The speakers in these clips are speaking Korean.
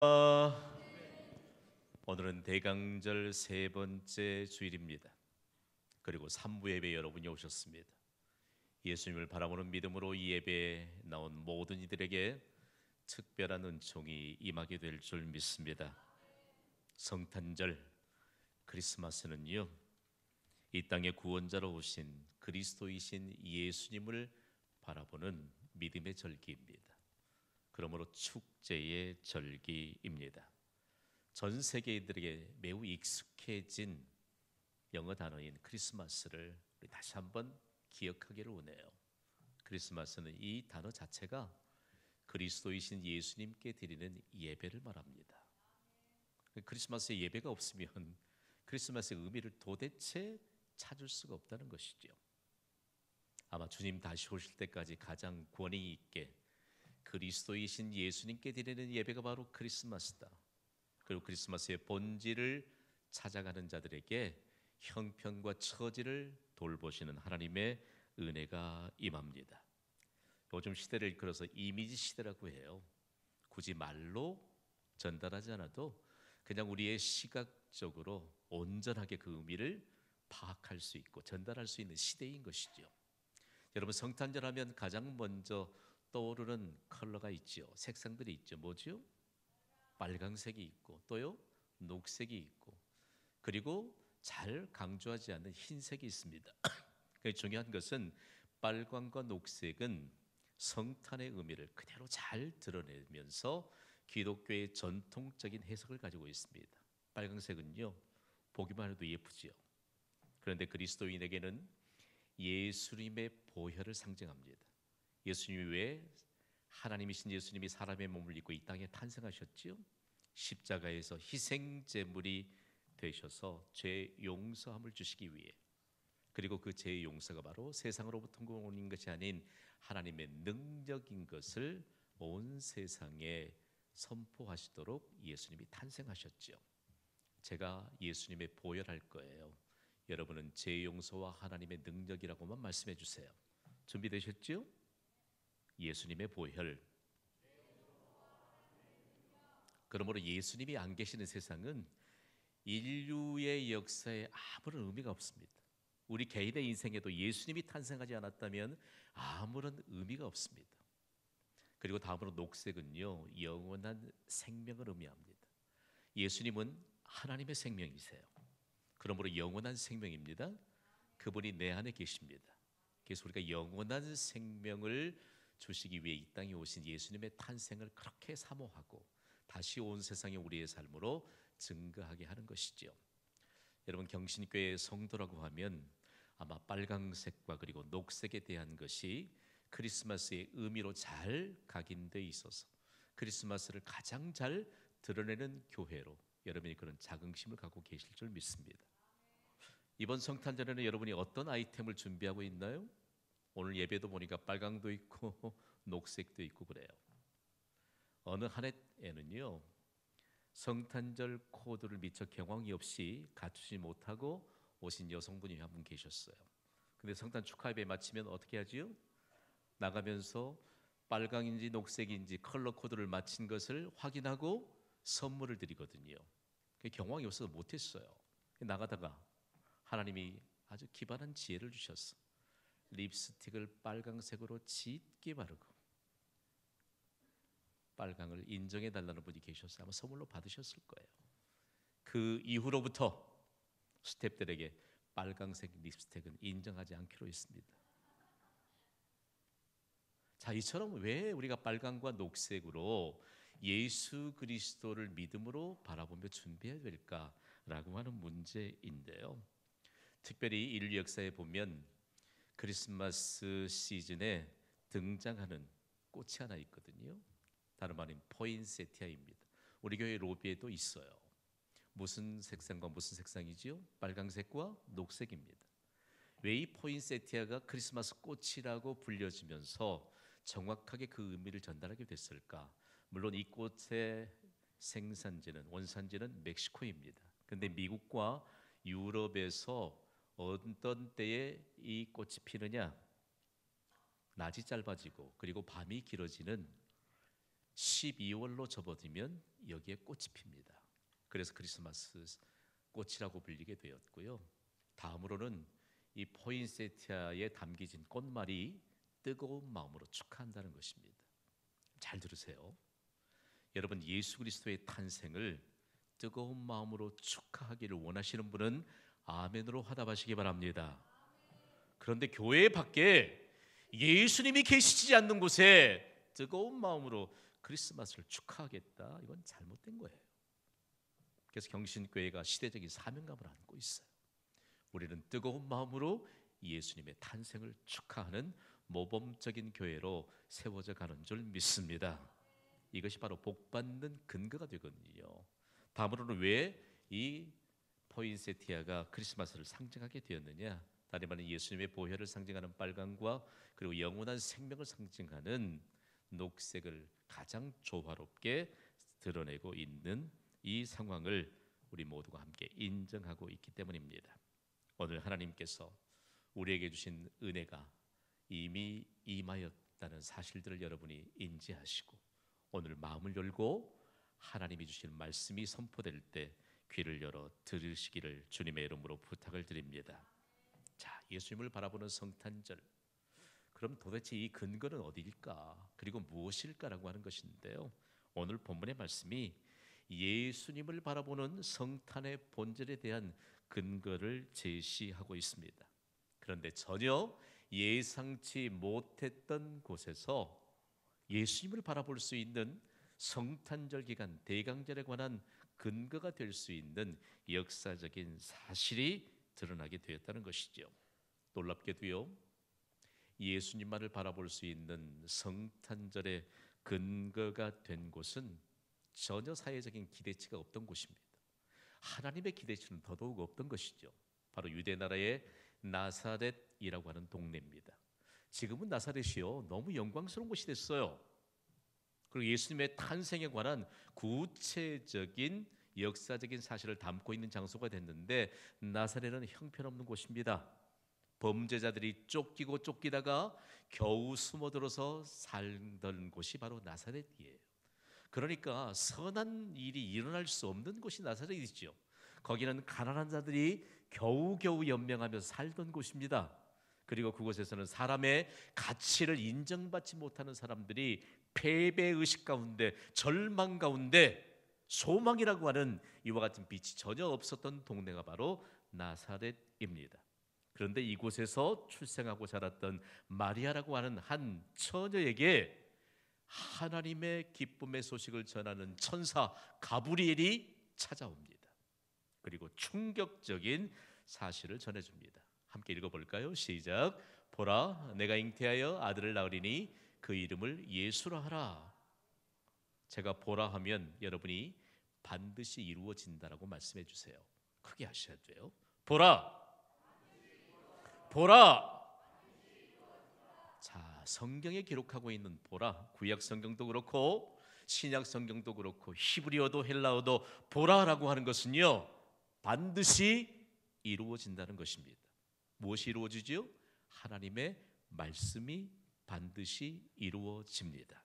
아, 오늘은 대강절 세 번째 주일입니다. 그리고 삼부 예배 여러분이 오셨습니다. 예수님을 바라보는 믿음으로 이 예배에 나온 모든 이들에게 특별한 은총이 임하게 될 줄 믿습니다. 성탄절 크리스마스는요, 이 땅의 구원자로 오신 그리스도이신 예수님을 바라보는 믿음의 절기입니다. 그러므로 축제의 절기입니다. 전 세계인들에게 매우 익숙해진 영어 단어인 크리스마스를 우리 다시 한번 기억하기를 원해요. 크리스마스는 이 단어 자체가 그리스도이신 예수님께 드리는 예배를 말합니다. 크리스마스에 예배가 없으면 크리스마스의 의미를 도대체 찾을 수가 없다는 것이죠. 아마 주님 다시 오실 때까지 가장 권위 있게 그리스도이신 예수님께 드리는 예배가 바로 크리스마스다. 그리고 크리스마스의 본질을 찾아가는 자들에게 형편과 처지를 돌보시는 하나님의 은혜가 임합니다. 요즘 시대를 이끌어서 이미지 시대라고 해요. 굳이 말로 전달하지 않아도 그냥 우리의 시각적으로 온전하게 그 의미를 파악할 수 있고 전달할 수 있는 시대인 것이죠. 여러분, 성탄절 하면 가장 먼저 떠오르는 컬러가 있죠. 색상들이 있죠. 뭐죠? 빨강색이 있고 또요 녹색이 있고 그리고 잘 강조하지 않는 흰색이 있습니다. 중요한 것은 빨강과 녹색은 성탄의 의미를 그대로 잘 드러내면서 기독교의 전통적인 해석을 가지고 있습니다. 빨강색은요, 보기만 해도 예쁘지요. 그런데 그리스도인에게는 예수님의 보혈을 상징합니다. 예수님이 왜 하나님이신 예수님이 사람의 몸을 입고 이 땅에 탄생하셨지요? 십자가에서 희생 제물이 되셔서 죄 용서함을 주시기 위해, 그리고 그 죄의 용서가 바로 세상으로부터 오는 것이 아닌 하나님의 능력인 것을 온 세상에 선포하시도록 예수님이 탄생하셨죠. 제가 예수님의 보혈할 거예요. 여러분은 죄 용서와 하나님의 능력이라고만 말씀해 주세요. 준비되셨죠? 예수님의 보혈. 그러므로 예수님이 안 계시는 세상은 인류의 역사에 아무런 의미가 없습니다. 우리 개인의 인생에도 예수님이 탄생하지 않았다면 아무런 의미가 없습니다. 그리고 다음으로 녹색은요, 영원한 생명을 의미합니다. 예수님은 하나님의 생명이세요. 그러므로 영원한 생명입니다. 그분이 내 안에 계십니다. 그래서 우리가 영원한 생명을 주시기 위해 이 땅에 오신 예수님의 탄생을 그렇게 사모하고 다시 온 세상에 우리의 삶으로 증거하게 하는 것이죠. 여러분, 경신교회 성도라고 하면 아마 빨강색과 그리고 녹색에 대한 것이 크리스마스의 의미로 잘 각인되어 있어서 크리스마스를 가장 잘 드러내는 교회로 여러분이 그런 자긍심을 갖고 계실 줄 믿습니다. 이번 성탄절에는 여러분이 어떤 아이템을 준비하고 있나요? 오늘 예배도 보니까 빨강도 있고 녹색도 있고 그래요. 어느 한 해에는요, 성탄절 코드를 미처 경황이 없이 갖추지 못하고 오신 여성분이 한 분 계셨어요. 근데 성탄 축하 예배 마치면 어떻게 하지요? 나가면서 빨강인지 녹색인지 컬러 코드를 맞힌 것을 확인하고 선물을 드리거든요. 경황이 없어서 못했어요. 나가다가 하나님이 아주 기발한 지혜를 주셨어. 립스틱을 빨강색으로 짙게 바르고 빨강을 인정해 달라는 분이 계셨어요. 아마 선물로 받으셨을 거예요. 그 이후로부터 스태프들에게 빨강색 립스틱은 인정하지 않기로 했습니다. 자, 이처럼 왜 우리가 빨강과 녹색으로 예수 그리스도를 믿음으로 바라보며 준비해야 될까라고 하는 문제인데요. 특별히 인류 역사에 보면 크리스마스 시즌에 등장하는 꽃이 하나 있거든요. 다른 말인 포인세티아입니다. 우리 교회 로비에도 있어요. 무슨 색상과 무슨 색상이지요? 빨강색과 녹색입니다. 왜 이 포인세티아가 크리스마스 꽃이라고 불려지면서 정확하게 그 의미를 전달하게 됐을까? 물론 이 꽃의 생산지는 원산지는 멕시코입니다. 근데 미국과 유럽에서 어떤 때에 이 꽃이 피느냐? 낮이 짧아지고 그리고 밤이 길어지는 12월로 접어들면 여기에 꽃이 핍니다. 그래서 크리스마스 꽃이라고 불리게 되었고요. 다음으로는 이 포인세티아에 담겨진 꽃말이 뜨거운 마음으로 축하한다는 것입니다. 잘 들으세요. 여러분, 예수 그리스도의 탄생을 뜨거운 마음으로 축하하기를 원하시는 분은 아멘으로 화답하시기 바랍니다. 그런데 교회 밖에 예수님이 계시지 않는 곳에 뜨거운 마음으로 크리스마스를 축하하겠다, 이건 잘못된 거예요. 그래서 경신교회가 시대적인 사명감을 안고 있어요. 우리는 뜨거운 마음으로 예수님의 탄생을 축하하는 모범적인 교회로 세워져 가는 줄 믿습니다. 이것이 바로 복받는 근거가 되거든요. 다음으로는 왜 이 포인세티아가 크리스마스를 상징하게 되었느냐? 다름 아닌 예수님의 보혈을 상징하는 빨강과 그리고 영원한 생명을 상징하는 녹색을 가장 조화롭게 드러내고 있는 이 상황을 우리 모두가 함께 인정하고 있기 때문입니다. 오늘 하나님께서 우리에게 주신 은혜가 이미 임하였다는 사실들을 여러분이 인지하시고 오늘 마음을 열고 하나님이 주신 말씀이 선포될 때 귀를 열어 들으시기를 주님의 이름으로 부탁을 드립니다. 자, 예수님을 바라보는 성탄절. 그럼 도대체 이 근거는 어디일까? 그리고 무엇일까라고 하는 것인데요. 오늘 본문의 말씀이 예수님을 바라보는 성탄의 본질에 대한 근거를 제시하고 있습니다. 그런데 전혀 예상치 못했던 곳에서 예수님을 바라볼 수 있는 성탄절 기간 대강절에 관한 근거가 될 수 있는 역사적인 사실이 드러나게 되었다는 것이죠. 놀랍게도요, 예수님만을 바라볼 수 있는 성탄절의 근거가 된 곳은 전혀 사회적인 기대치가 없던 곳입니다. 하나님의 기대치는 더더욱 없던 것이죠. 바로 유대 나라의 나사렛이라고 하는 동네입니다. 지금은 나사렛이요, 너무 영광스러운 곳이 됐어요. 그리고 예수님의 탄생에 관한 구체적인 역사적인 사실을 담고 있는 장소가 됐는데 나사렛은 형편없는 곳입니다. 범죄자들이 쫓기고 쫓기다가 겨우 숨어들어서 살던 곳이 바로 나사렛이에요. 그러니까 선한 일이 일어날 수 없는 곳이 나사렛이죠. 거기는 가난한 자들이 겨우겨우 연명하며 살던 곳입니다. 그리고 그곳에서는 사람의 가치를 인정받지 못하는 사람들이 패배의식 가운데, 절망 가운데 소망이라고 하는 이와 같은 빛이 전혀 없었던 동네가 바로 나사렛입니다. 그런데 이곳에서 출생하고 자랐던 마리아라고 하는 한 처녀에게 하나님의 기쁨의 소식을 전하는 천사 가브리엘이 찾아옵니다. 그리고 충격적인 사실을 전해줍니다. 함께 읽어볼까요? 시작. 보라, 내가 잉태하여 아들을 낳으리니 그 이름을 예수라 하라. 제가 보라 하면 여러분이 반드시 이루어진다라고 말씀해 주세요. 크게 하셔야 돼요. 보라, 보라. 자, 성경에 기록하고 있는 보라, 구약 성경도 그렇고 신약 성경도 그렇고 히브리어도 헬라어도 보라라고 하는 것은요, 반드시 이루어진다는 것입니다. 무엇이 이루어지죠? 하나님의 말씀이 반드시 이루어집니다.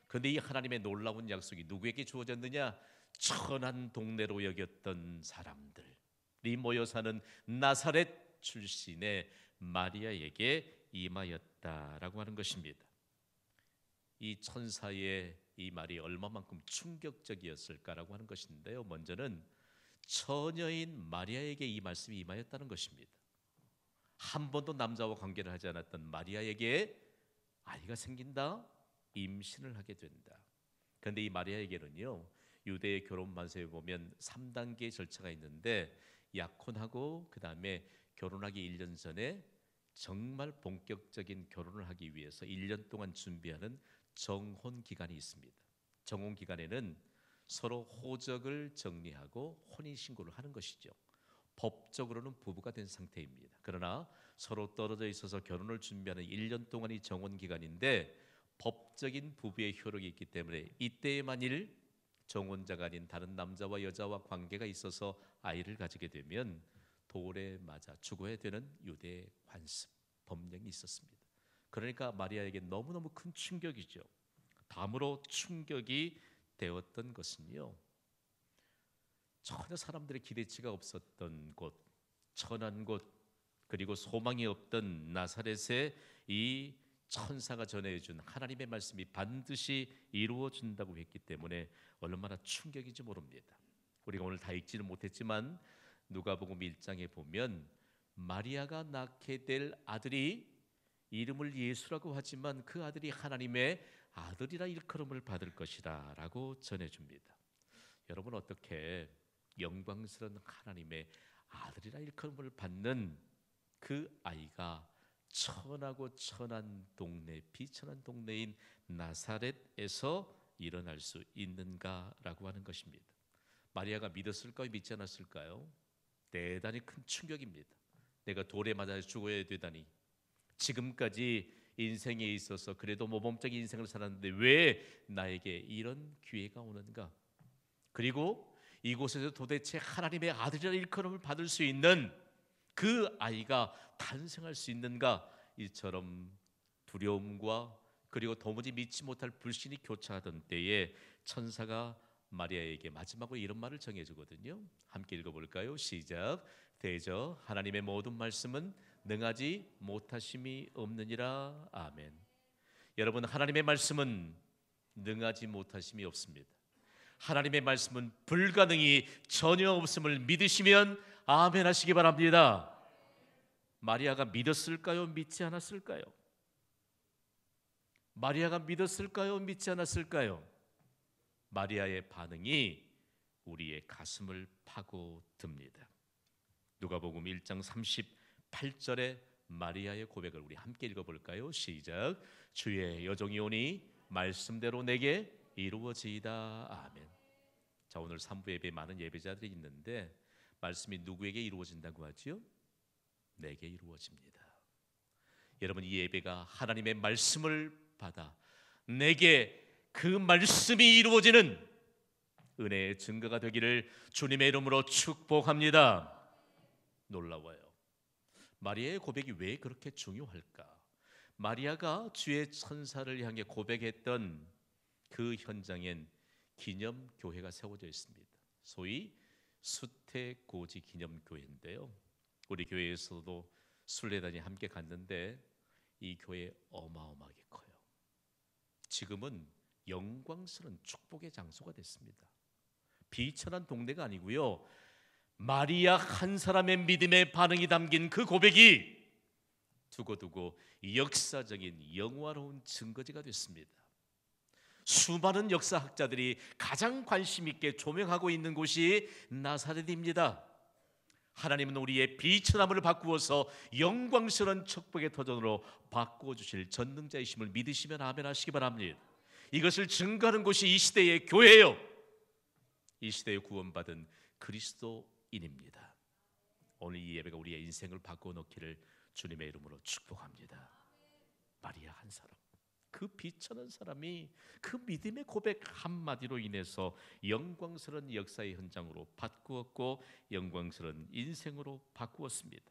그런데 이 하나님의 놀라운 약속이 누구에게 주어졌느냐? 천한 동네로 여겼던 사람들이 모여 사는 나사렛 출신의 마리아에게 임하였다라고 하는 것입니다. 이 천사의 이 말이 얼마만큼 충격적이었을까라고 하는 것인데요. 먼저는 처녀인 마리아에게 이 말씀이 임하였다는 것입니다. 한 번도 남자와 관계를 하지 않았던 마리아에게 아이가 생긴다, 임신을 하게 된다. 그런데 이 마리아에게는요, 유대의 결혼 만세에 보면 3단계의 절차가 있는데 약혼하고 그 다음에 결혼하기 1년 전에 정말 본격적인 결혼을 하기 위해서 1년 동안 준비하는 정혼 기간이 있습니다. 정혼 기간에는 서로 호적을 정리하고 혼인신고를 하는 것이죠. 법적으로는 부부가 된 상태입니다. 그러나 서로 떨어져 있어서 결혼을 준비하는 1년 동안이 정혼 기간인데 법적인 부부의 효력이 있기 때문에 이때에 만일 정혼자가 아닌 다른 남자와 여자와 관계가 있어서 아이를 가지게 되면 돌에 맞아 죽어야 되는 유대의 관습, 법령이 있었습니다. 그러니까 마리아에게 너무너무 큰 충격이죠. 담으로 충격이 되었던 것은요, 전혀 사람들의 기대치가 없었던 곳, 천한 곳, 그리고 소망이 없던 나사렛에 이 천사가 전해준 하나님의 말씀이 반드시 이루어진다고 했기 때문에 얼마나 충격인지 모릅니다. 우리가 오늘 다 읽지는 못했지만 누가복음 1장에 보면 마리아가 낳게 될 아들이 이름을 예수라고 하지만 그 아들이 하나님의 아들이라 일컬음을 받을 것이다 라고 전해줍니다. 여러분, 어떻게 영광스러운 하나님의 아들이라 일컬음을 받는 그 아이가 천하고 천한 동네, 비천한 동네인 나사렛에서 일어날 수 있는가라고 하는 것입니다. 마리아가 믿었을까요? 믿지 않았을까요? 대단히 큰 충격입니다. 내가 돌에 맞아 죽어야 되다니, 지금까지 인생에 있어서 그래도 모범적인 인생을 살았는데 왜 나에게 이런 기회가 오는가? 그리고 이곳에서 도대체 하나님의 아들이라는 일컬음을 받을 수 있는 그 아이가 탄생할 수 있는가? 이처럼 두려움과 그리고 도무지 믿지 못할 불신이 교차하던 때에 천사가 마리아에게 마지막으로 이런 말을 정해주거든요. 함께 읽어볼까요? 시작. 대저 하나님의 모든 말씀은 능하지 못하심이 없느니라. 아멘. 여러분, 하나님의 말씀은 능하지 못하심이 없습니다. 하나님의 말씀은 불가능이 전혀 없음을 믿으시면 아멘 하시기 바랍니다. 마리아가 믿었을까요? 믿지 않았을까요? 마리아가 믿었을까요? 믿지 않았을까요? 마리아의 반응이 우리의 가슴을 파고듭니다. 누가복음 1장 38절에 마리아의 고백을 우리 함께 읽어볼까요? 시작. 주의 여종이 오니 말씀대로 내게 이루어지이다. 아멘. 자, 오늘 3부 예배에 많은 예배자들이 있는데 말씀이 누구에게 이루어진다고 하지요? 내게 이루어집니다. 여러분, 이 예배가 하나님의 말씀을 받아 내게 그 말씀이 이루어지는 은혜의 증거가 되기를 주님의 이름으로 축복합니다. 놀라워요. 마리아의 고백이 왜 그렇게 중요할까? 마리아가 주의 천사를 향해 고백했던 그 현장엔 기념교회가 세워져 있습니다. 소위 수태고지 기념교회인데요, 우리 교회에서도 순례단이 함께 갔는데 이 교회 어마어마하게 커요. 지금은 영광스러운 축복의 장소가 됐습니다. 비천한 동네가 아니고요, 마리아 한 사람의 믿음의 반응이 담긴 그 고백이 두고두고 역사적인 영화로운 증거지가 됐습니다. 수많은 역사학자들이 가장 관심 있게 조명하고 있는 곳이 나사렛입니다. 하나님은 우리의 비천함을 바꾸어서 영광스러운 축복의 터전으로 바꾸어 주실 전능자이심을 믿으시면 아멘 하시기 바랍니다. 이것을 증거하는 곳이 이 시대의 교회예요. 이 시대에 구원받은 그리스도인입니다. 오늘 이 예배가 우리의 인생을 바꾸어 놓기를 주님의 이름으로 축복합니다. 마리아 한 사람, 그 비천한 사람이 그 믿음의 고백 한마디로 인해서 영광스러운 역사의 현장으로 바꾸었고 영광스러운 인생으로 바꾸었습니다.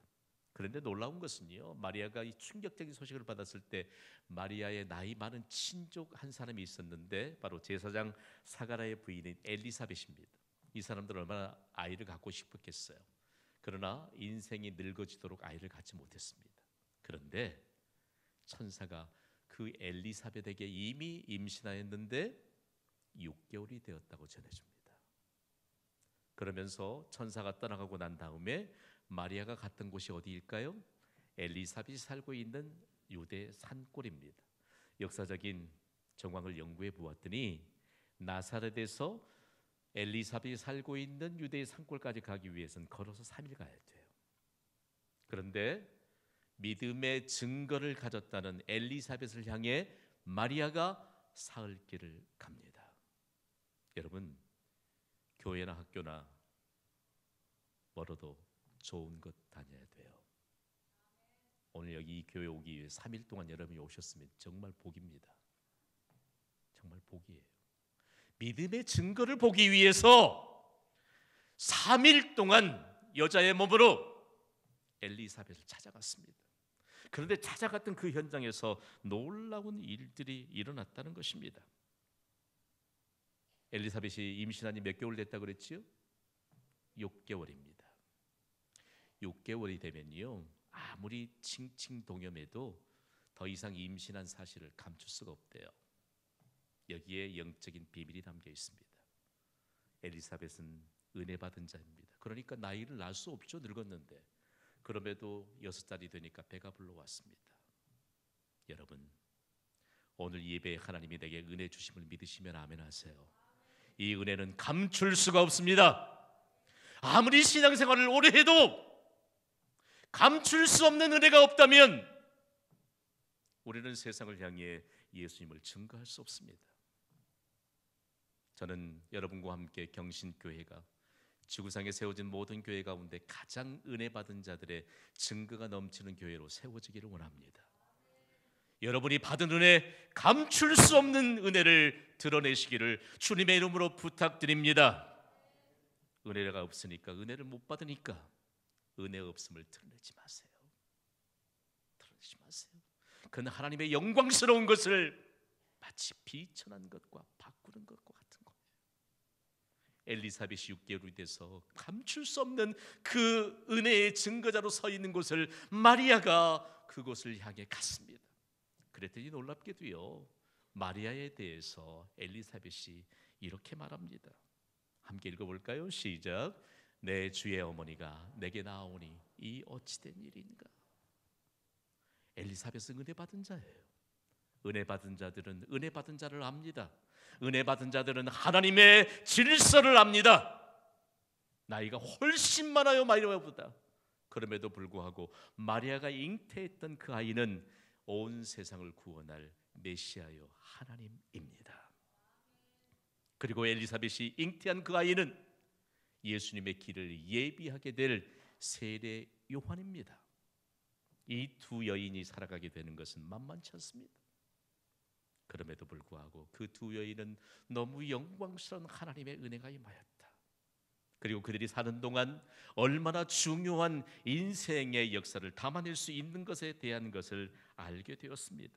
그런데 놀라운 것은요, 마리아가 이 충격적인 소식을 받았을 때 마리아의 나이 많은 친족 한 사람이 있었는데 바로 제사장 사가랴의 부인인 엘리사벳입니다. 이 사람들은 얼마나 아이를 갖고 싶었겠어요. 그러나 인생이 늙어지도록 아이를 갖지 못했습니다. 그런데 천사가 그 엘리사벳에게 이미 임신하였는데 6개월이 되었다고 전해줍니다. 그러면서 천사가 떠나가고 난 다음에 마리아가 갔던 곳이 어디일까요? 엘리사벳이 살고 있는 유대 산골입니다. 역사적인 정황을 연구해 보았더니 나사렛에서 엘리사벳이 살고 있는 유대의 산골까지 가기 위해서는 걸어서 3일 가야 돼요. 그런데 믿음의 증거를 가졌다는 엘리사벳을 향해 마리아가 사흘길을 갑니다. 여러분, 교회나 학교나 멀어도 좋은 곳 다녀야 돼요. 오늘 여기 이 교회 오기 위해 3일 동안 여러분이 오셨으면 정말 복입니다. 정말 복이에요. 믿음의 증거를 보기 위해서 3일 동안 여자의 몸으로 엘리사벳을 찾아갔습니다. 그런데 찾아갔던 그 현장에서 놀라운 일들이 일어났다는 것입니다. 엘리사벳이 임신한 지 몇 개월 됐다 그랬지요? 6개월입니다. 6개월이 되면요, 아무리 칭칭동염해도 더 이상 임신한 사실을 감출 수가 없대요. 여기에 영적인 비밀이 담겨 있습니다. 엘리사벳은 은혜 받은 자입니다. 그러니까 나이를 낳을 수 없죠. 늙었는데. 그럼에도 6살이 되니까 배가 불러왔습니다. 여러분, 오늘 예배에 하나님이 내게 은혜 주심을 믿으시면 아멘 하세요. 이 은혜는 감출 수가 없습니다. 아무리 신앙생활을 오래 해도 감출 수 없는 은혜가 없다면 우리는 세상을 향해 예수님을 증거할 수 없습니다. 저는 여러분과 함께 경신교회가 지구상에 세워진 모든 교회 가운데 가장 은혜 받은 자들의 증거가 넘치는 교회로 세워지기를 원합니다. 여러분이 받은 은혜, 감출 수 없는 은혜를 드러내시기를 주님의 이름으로 부탁드립니다. 은혜가 없으니까, 은혜를 못 받으니까 은혜 없음을 드러내지 마세요. 드러내지 마세요. 그건 하나님의 영광스러운 것을 마치 비천한 것과 바꾸는 것과 같은 거예요. 엘리사벳이 6개월이 돼서 감출 수 없는 그 은혜의 증거자로 서 있는 곳을 마리아가 그곳을 향해 갔습니다. 그랬더니 놀랍게도요, 마리아에 대해서 엘리사벳이 이렇게 말합니다. 함께 읽어볼까요? 시작. 내 주의 어머니가 내게 나오니 이 어찌된 일인가. 엘리사벳은 은혜 받은 자예요. 은혜 받은 자들은 은혜 받은 자를 압니다. 은혜 받은 자들은 하나님의 질서를 압니다. 나이가 훨씬 많아요, 마리아보다. 그럼에도 불구하고 마리아가 잉태했던 그 아이는 온 세상을 구원할 메시아요 하나님입니다. 그리고 엘리사벳이 잉태한 그 아이는 예수님의 길을 예비하게 될 세례 요한입니다. 이 두 여인이 살아가게 되는 것은 만만치 않습니다. 그럼에도 불구하고 그 두 여인은 너무 영광스러운 하나님의 은혜가 임하였다. 그리고 그들이 사는 동안 얼마나 중요한 인생의 역사를 담아낼 수 있는 것에 대한 것을 알게 되었습니다.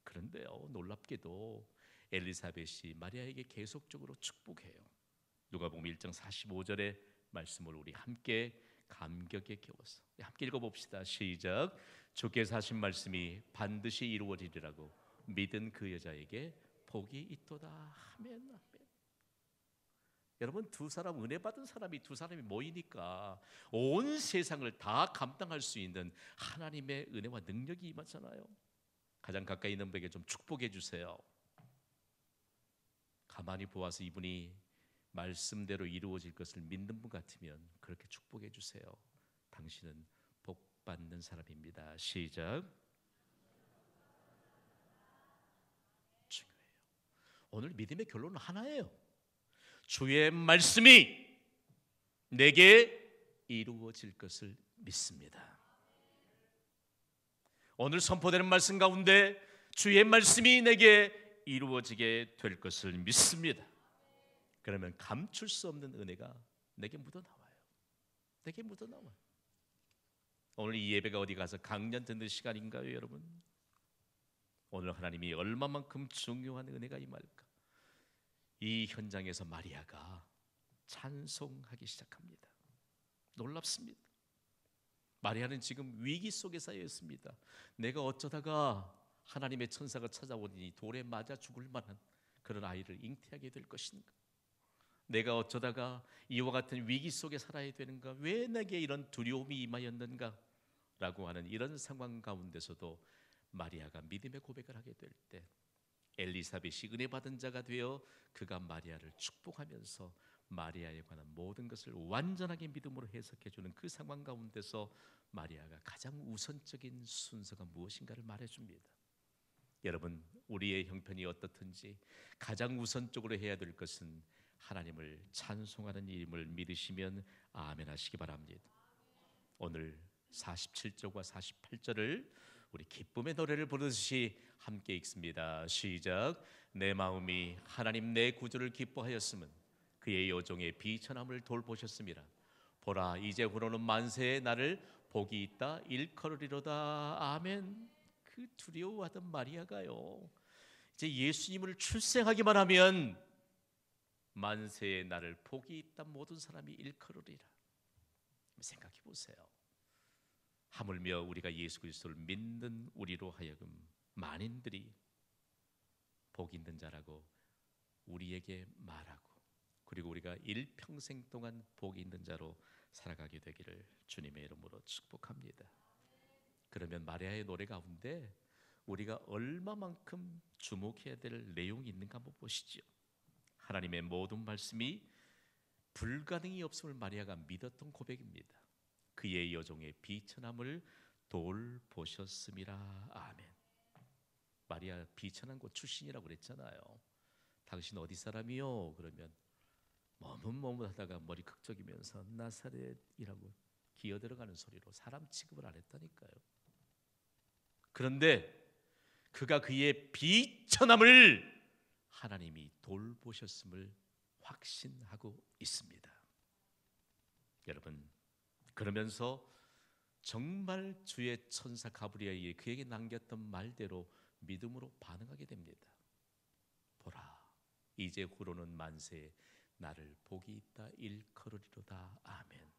그런데요, 놀랍게도 엘리사벳이 마리아에게 계속적으로 축복해요. 누가복음 1장 45절의 말씀을 우리 함께 감격에 겨워서 함께 읽어봅시다. 시작. 주께서 하신 말씀이 반드시 이루어지리라고 믿은 그 여자에게 복이 있도다. 아멘, 아멘. 여러분, 두 사람, 은혜 받은 사람이 두 사람이 모이니까 온 세상을 다 감당할 수 있는 하나님의 은혜와 능력이 임하잖아요. 가장 가까이 있는 분에게 좀 축복해 주세요. 가만히 보아서 이분이 말씀대로 이루어질 것을 믿는 분 같으면 그렇게 축복해 주세요. 당신은 복 받는 사람입니다. 시작. 중요해요. 오늘 믿음의 결론은 하나예요. 주의 말씀이 내게 이루어질 것을 믿습니다. 오늘 선포되는 말씀 가운데 주의 말씀이 내게 이루어지게 될 것을 믿습니다. 그러면 감출 수 없는 은혜가 내게 묻어나와요. 내게 묻어나와요. 오늘 이 예배가 어디 가서 강연 듣는 시간인가요, 여러분? 오늘 하나님이 얼마만큼 중요한 은혜가 임할까? 이 현장에서 마리아가 찬송하기 시작합니다. 놀랍습니다. 마리아는 지금 위기 속에 쌓여 있습니다. 내가 어쩌다가 하나님의 천사가 찾아오니 돌에 맞아 죽을 만한 그런 아이를 잉태하게 될 것인가? 내가 어쩌다가 이와 같은 위기 속에 살아야 되는가? 왜 내게 이런 두려움이 임하였는가? 라고 하는 이런 상황 가운데서도 마리아가 믿음의 고백을 하게 될 때 엘리사벳이 은혜 받은 자가 되어 그가 마리아를 축복하면서 마리아에 관한 모든 것을 완전하게 믿음으로 해석해 주는 그 상황 가운데서 마리아가 가장 우선적인 순서가 무엇인가를 말해줍니다. 여러분, 우리의 형편이 어떻든지 가장 우선적으로 해야 될 것은 하나님을 찬송하는 일임을 믿으시면 아멘 하시기 바랍니다. 오늘 47절과 48절을 우리 기쁨의 노래를 부르듯이 함께 읽습니다. 시작. 내 마음이 하나님 내 구주를 기뻐하였음은 그의 여종의 비천함을 돌보셨습니다. 보라, 이제후로는 만세에 나를 복이 있다 일컬으리로다. 아멘. 그 두려워하던 마리아가요, 이제 예수님을 출생하기만 하면 만세의 날을 복이 있다 모든 사람이 일컬으리라. 생각해 보세요. 하물며 우리가 예수 그리스도를 믿는 우리로 하여금 만인들이 복 있는 자라고 우리에게 말하고, 그리고 우리가 일평생 동안 복 있는 자로 살아가게 되기를 주님의 이름으로 축복합니다. 그러면 마리아의 노래 가운데 우리가 얼마만큼 주목해야 될 내용이 있는가 한번 보시죠. 하나님의 모든 말씀이 불가능이 없음을 마리아가 믿었던 고백입니다. 그의 여종의 비천함을 돌보셨음이라. 아멘. 마리아 비천한 곳 출신이라고 그랬잖아요. 당신 어디 사람이요? 그러면 머뭇머뭇하다가 머리 극적이면서 나사렛이라고 기어들어가는 소리로 사람 취급을 안 했다니까요. 그런데 그가 그의 비천함을 하나님이 돌보셨음을 확신하고 있습니다. 여러분, 그러면서 정말 주의 천사 가브리엘이 그에게 남겼던 말대로 믿음으로 반응하게 됩니다. 보라, 이제 후로는 만세에 나를 복이 있다 일컬으리로다. 아멘.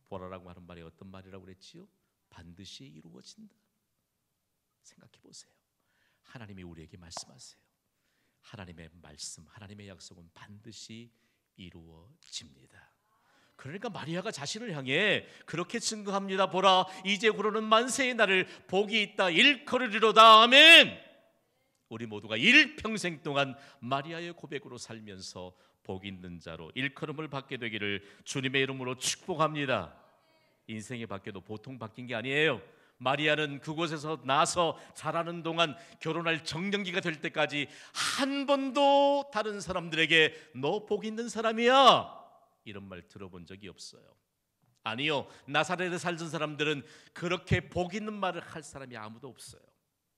보라라고 하는 말이 어떤 말이라고 그랬지요? 반드시 이루어진다. 생각해 보세요. 하나님이 우리에게 말씀하세요. 하나님의 말씀, 하나님의 약속은 반드시 이루어집니다. 그러니까 마리아가 자신을 향해 그렇게 증거합니다. 보라, 이제 후로는 만세의 날을 복이 있다 일컬으리로다. 아멘. 우리 모두가 일평생 동안 마리아의 고백으로 살면서 복 있는 자로 일컬음을 받게 되기를 주님의 이름으로 축복합니다. 인생이 바뀌어도 보통 바뀐 게 아니에요. 마리아는 그곳에서 나서 자라는 동안 결혼할 정년기가 될 때까지 한 번도 다른 사람들에게 너 복 있는 사람이야 이런 말 들어본 적이 없어요. 아니요, 나사렛에 살던 사람들은 그렇게 복 있는 말을 할 사람이 아무도 없어요.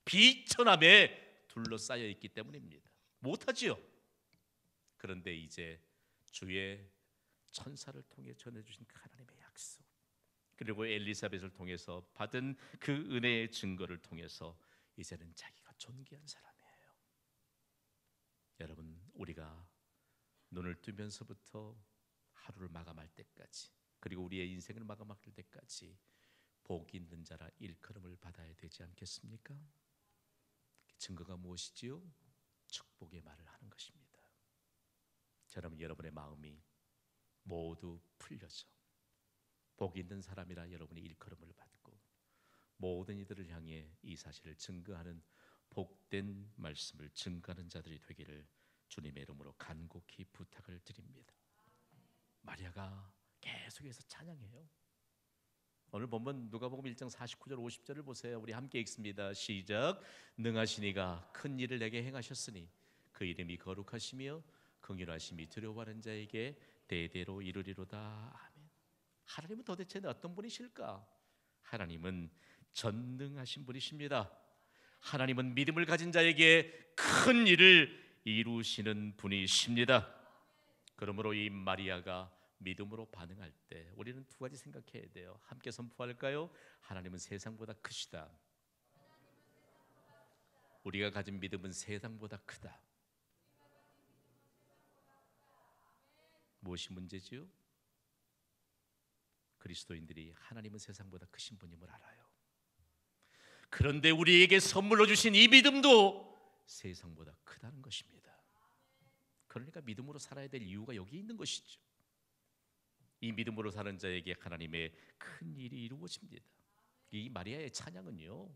비천함에 둘러싸여 있기 때문입니다. 못하지요. 그런데 이제 주의 천사를 통해 전해주신 그 하나님의 약속, 그리고 엘리사벳을 통해서 받은 그 은혜의 증거를 통해서 이제는 자기가 존귀한 사람이에요. 여러분, 우리가 눈을 뜨면서부터 하루를 마감할 때까지, 그리고 우리의 인생을 마감할 때까지 복 있는 자라 일컬음을 받아야 되지 않겠습니까? 증거가 무엇이지요? 축복의 말을 하는 것입니다. 저는 여러분의 마음이 모두 풀려져 복 있는 사람이라 여러분이 일컬음을 받고 모든 이들을 향해 이 사실을 증거하는 복된 말씀을 증거하는 자들이 되기를 주님의 이름으로 간곡히 부탁을 드립니다. 마리아가 계속해서 찬양해요. 오늘 본문 누가복음 1장 49절 50절을 보세요. 우리 함께 읽습니다. 시작. 능하신 이가 큰 일을 내게 행하셨으니 그 이름이 거룩하시며 긍휼하심이 두려워하는 자에게 대대로 이루리로다. 아멘. 하나님은 도대체 어떤 분이실까? 하나님은 전능하신 분이십니다. 하나님은 믿음을 가진 자에게 큰 일을 이루시는 분이십니다. 그러므로 이 마리아가 믿음으로 반응할 때 우리는 두 가지 생각해야 돼요. 함께 선포할까요? 하나님은 세상보다 크시다. 우리가 가진 믿음은 세상보다 크다. 무엇이 문제지요? 그리스도인들이 하나님은 세상보다 크신 분임을 알아요. 그런데 우리에게 선물로 주신 이 믿음도 세상보다 크다는 것입니다. 그러니까 믿음으로 살아야 될 이유가 여기 있는 것이죠. 이 믿음으로 사는 자에게 하나님의 큰 일이 이루어집니다. 이 마리아의 찬양은요,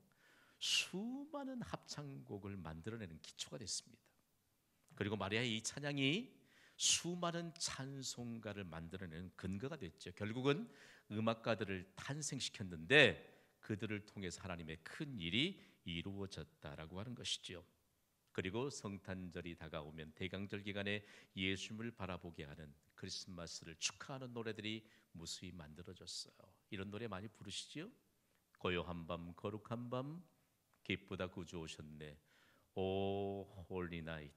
수많은 합창곡을 만들어내는 기초가 됐습니다. 그리고 마리아의 이 찬양이 수많은 찬송가를 만들어내는 근거가 됐죠. 결국은 음악가들을 탄생시켰는데 그들을 통해서 하나님의 큰 일이 이루어졌다라고 하는 것이죠. 그리고 성탄절이 다가오면 대강절 기간에 예수님을 바라보게 하는 크리스마스를 축하하는 노래들이 무수히 만들어졌어요. 이런 노래 많이 부르시죠? 고요한 밤 거룩한 밤 기쁘다 구주 오셨네. 오 홀리 나잇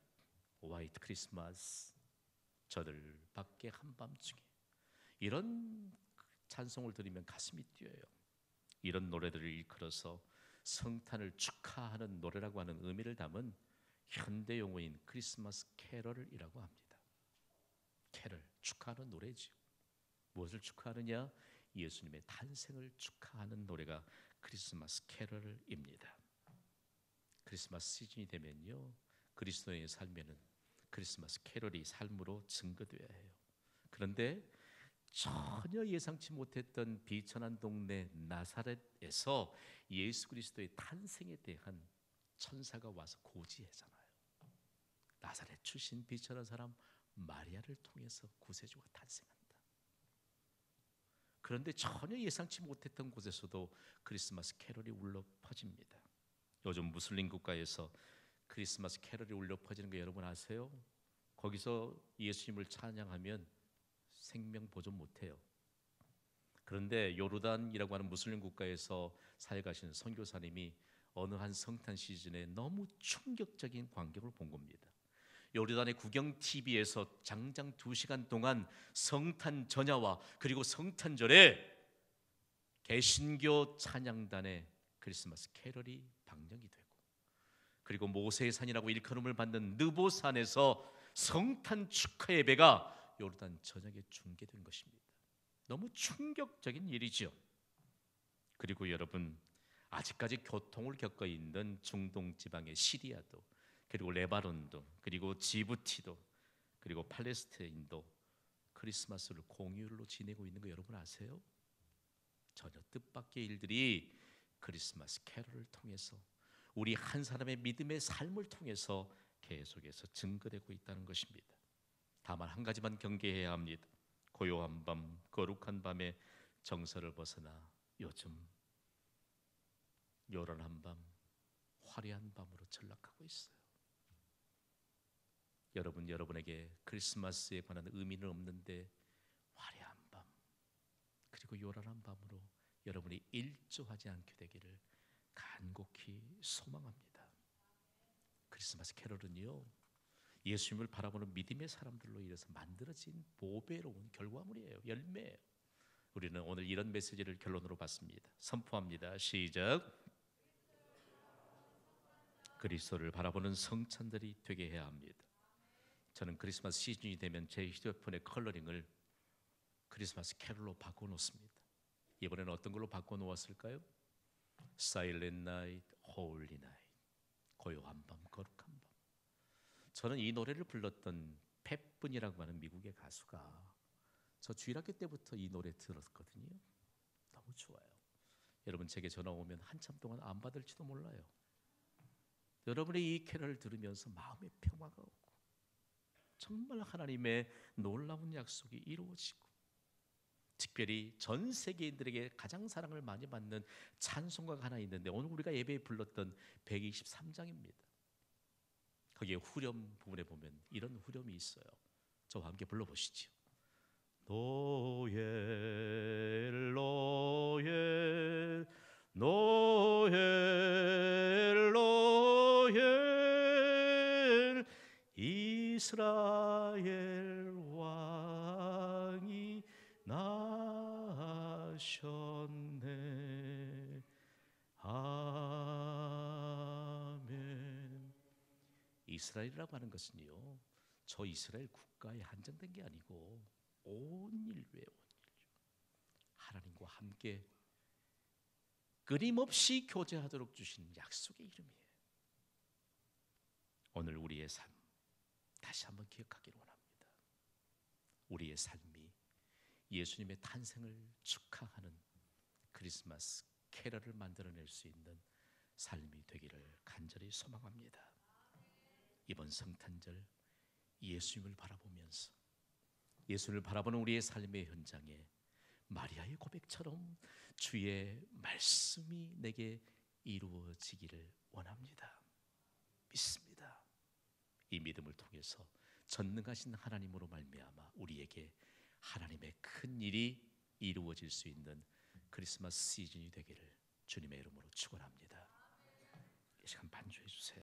화이트 크리스마스 저들 밖에 한밤중에, 이런 찬송을 들으면 가슴이 뛰어요. 이런 노래들을 일컬어서 성탄을 축하하는 노래라고 하는 의미를 담은 현대 용어인 크리스마스 캐럴이라고 합니다. 캐럴, 축하하는 노래지요. 무엇을 축하하느냐? 예수님의 탄생을 축하하는 노래가 크리스마스 캐럴입니다. 크리스마스 시즌이 되면요, 그리스도인의 삶에는 크리스마스 캐럴이 삶으로 증거되어야 해요. 그런데 전혀 예상치 못했던 비천한 동네 나사렛에서 예수 그리스도의 탄생에 대한 천사가 와서 고지하잖아요. 나사렛 출신 비천한 사람 마리아를 통해서 구세주가 탄생한다. 그런데 전혀 예상치 못했던 곳에서도 크리스마스 캐럴이 울려 퍼집니다. 요즘 무슬림 국가에서 크리스마스 캐럴이 울려 퍼지는 거 여러분 아세요? 거기서 예수님을 찬양하면 생명 보존 못해요. 그런데 요르단이라고 하는 무슬림 국가에서 사역하시는 선교사님이 어느 한 성탄 시즌에 너무 충격적인 광경을 본 겁니다. 요르단의 국영 TV에서 장장 2시간 동안 성탄 전야와 그리고 성탄절에 개신교 찬양단의 크리스마스 캐럴이 방영이 되고, 그리고 모세의 산이라고 일컬음을 받는 느보산에서 성탄 축하 예배가 요르단 전역에 중계된 것입니다. 너무 충격적인 일이죠. 그리고 여러분, 아직까지 교통을 겪고 있는 중동 지방의 시리아도, 그리고 레바논도, 그리고 지부티도, 그리고 팔레스타인도 크리스마스를 공휴일로 지내고 있는 거 여러분 아세요? 전혀 뜻밖의 일들이 크리스마스 캐럴을 통해서, 우리 한 사람의 믿음의 삶을 통해서 계속해서 증거되고 있다는 것입니다. 다만 한 가지만 경계해야 합니다. 고요한 밤, 거룩한 밤에 정서를 벗어나 요즘 요란한 밤, 화려한 밤으로 전락하고 있어요. 여러분에게 크리스마스에 관한 의미는 없는데 화려한 밤, 그리고 요란한 밤으로 여러분이 일조하지 않게 되기를 간곡히 소망합니다. 크리스마스 캐럴은요, 예수님을 바라보는 믿음의 사람들로 인해서 만들어진 보배로운 결과물이에요. 열매예요. 우리는 오늘 이런 메시지를 결론으로 봤습니다. 선포합니다. 시작. 그리스도를 바라보는 성찬들이 되게 해야 합니다. 저는 크리스마스 시즌이 되면 제 휴대폰의 컬러링을 크리스마스 캐럴로 바꿔놓습니다. 이번에는 어떤 걸로 바꿔놓았을까요? Silent Night, Holy Night, 고요한 밤, 거룩한 밤. 저는 이 노래를 불렀던 팻분이라고 하는 미국의 가수가, 저 주일학교 때부터 이 노래 들었거든요. 너무 좋아요. 여러분, 제게 전화 오면 한참 동안 안 받을지도 몰라요. 여러분의 이 캐럴을 들으면서 마음의 평화가 오고, 정말 하나님의 놀라운 약속이 이루어지고, 특별히 전 세계인들에게 가장 사랑을 많이 받는 찬송가가 하나 있는데, 오늘 우리가 예배에 불렀던 123장입니다. 거기에 후렴 부분에 보면 이런 후렴이 있어요. 저와 함께 불러보시죠. 노엘 노엘 노엘 노엘 이스라엘 왕이 나셨네. 아멘. 이스라엘이라고 하는 것은요, 저 이스라엘 국가에 한정된 게 아니고 온 인류의 온 인류, 하나님과 함께 끊임없이 교제하도록 주신 약속의 이름이에요. 오늘 우리의 삶 다시 한번 기억하기를 원합니다. 우리의 삶이 예수님의 탄생을 축하하는 크리스마스 캐럴을 만들어낼 수 있는 삶이 되기를 간절히 소망합니다. 이번 성탄절 예수님을 바라보면서, 예수를 바라보는 우리의 삶의 현장에 마리아의 고백처럼 주의 말씀이 내게 이루어지기를 원합니다. 믿습니다. 이 믿음을 통해서 전능하신 하나님으로 말미암아 우리에게 하나님의 큰 일이 이루어질 수 있는 크리스마스 시즌이 되기를 주님의 이름으로 축원합니다. 이 시간 반주해 주세요.